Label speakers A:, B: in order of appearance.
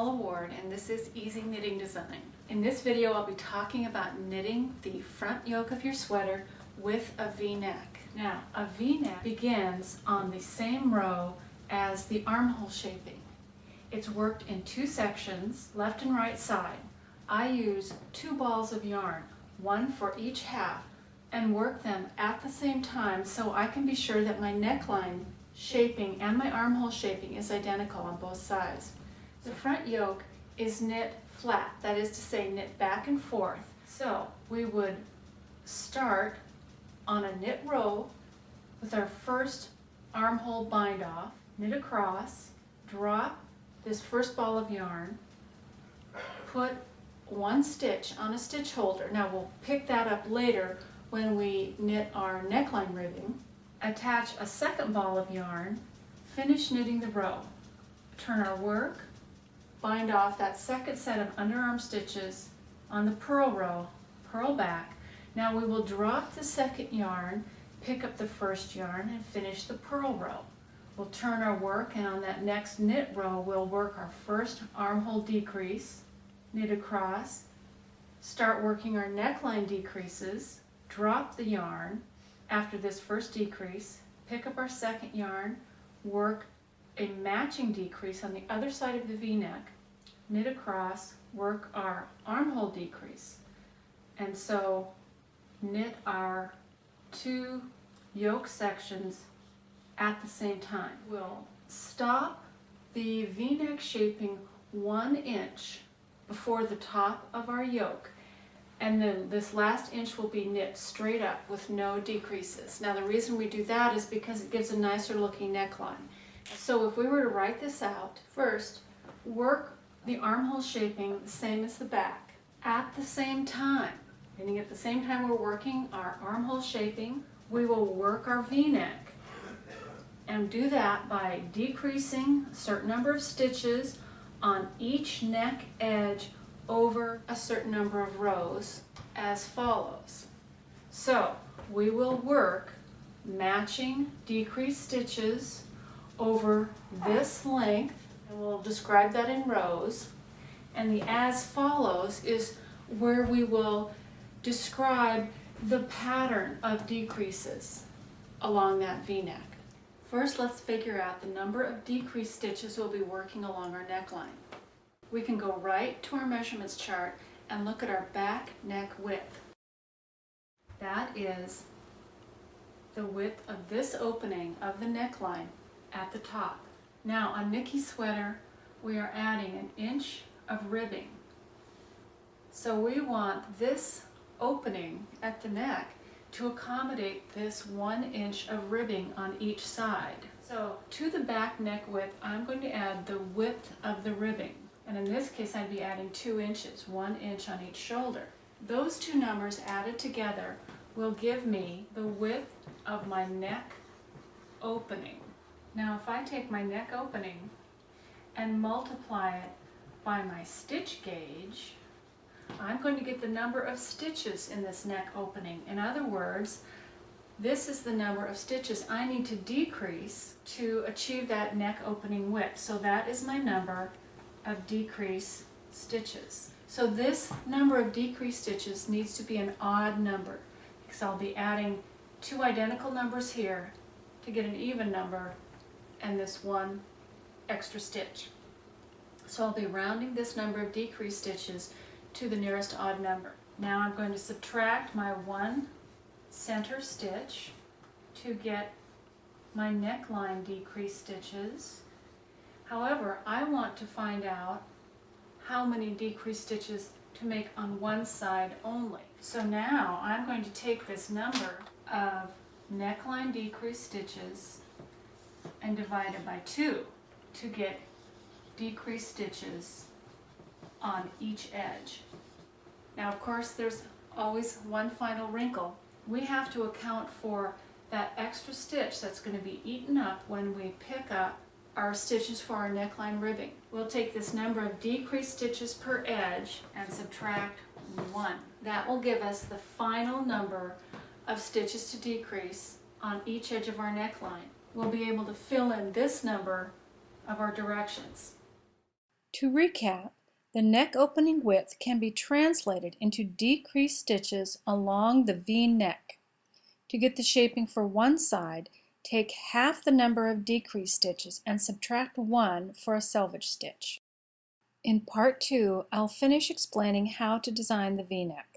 A: Paula Ward, and this is Easy Knitting Design. In this video I'll be talking about knitting the front yoke of your sweater with a V-neck. Now, a V-neck begins on the same row as the armhole shaping. It's worked in two sections, left and right side. I use 2 balls of yarn, one for each half, and work them at the same time so I can be sure that my neckline shaping and my armhole shaping is identical on both sides. The front yoke is knit flat, that is to say knit back and forth. So we would start on a knit row with our first armhole bind off, knit across, drop this first ball of yarn, put 1 stitch on a stitch holder. Now we'll pick that up later when we knit our neckline ribbing. Attach a second ball of yarn, finish knitting the row, turn our work, bind off that second set of underarm stitches on the purl row, purl back. Now we will drop the second yarn, pick up the first yarn, and finish the purl row. We'll turn our work, and on that next knit row we'll work our first armhole decrease, knit across, start working our neckline decreases, drop the yarn after this first decrease, pick up our second yarn, work a matching decrease on the other side of the V-neck, knit across, work our armhole decrease, and so knit our 2 yoke sections at the same time. We'll stop the V-neck shaping 1 inch before the top of our yoke, and then this last inch will be knit straight up with no decreases. Now the reason we do that is because it gives a nicer looking neckline. So if we were to write this out, first work the armhole shaping the same as the back at the same time. Meaning at the same time we're working our armhole shaping, we will work our V-neck, and do that by decreasing a certain number of stitches on each neck edge over a certain number of rows as follows. So we will work matching decreased stitches over this length, and we'll describe that in rows, and the as follows is where we will describe the pattern of decreases along that V-neck. First, let's figure out the number of decreased stitches we'll be working along our neckline. We can go right to our measurements chart and look at our back neck width. That is the width of this opening of the neckline at the top. Now on Nikki's sweater, we are adding 1 inch of ribbing. So we want this opening at the neck to accommodate this 1 inch of ribbing on each side. So to the back neck width, I'm going to add the width of the ribbing. And in this case, I'd be adding 2 inches, 1 inch on each shoulder. Those 2 numbers added together will give me the width of my neck opening. Now if I take my neck opening and multiply it by my stitch gauge, I'm going to get the number of stitches in this neck opening. In other words, this is the number of stitches I need to decrease to achieve that neck opening width. So that is my number of decreased stitches. So this number of decreased stitches needs to be an odd number, because I'll be adding 2 identical numbers here to get an even number and this 1 extra stitch. So I'll be rounding this number of decreased stitches to the nearest odd number. Now I'm going to subtract my 1 center stitch to get my neckline decreased stitches. However, I want to find out how many decreased stitches to make on one side only. So now I'm going to take this number of neckline decreased stitches and divide it by 2 to get decreased stitches on each edge. Now of course there's always one final wrinkle. We have to account for that extra stitch that's going to be eaten up when we pick up our stitches for our neckline ribbing. We'll take this number of decreased stitches per edge and subtract 1. That will give us the final number of stitches to decrease on each edge of our neckline. We'll be able to fill in this number of our directions. To recap, the neck opening width can be translated into decreased stitches along the V-neck. To get the shaping for one side, take half the number of decreased stitches and subtract 1 for a selvage stitch. In part 2, I'll finish explaining how to design the V-neck.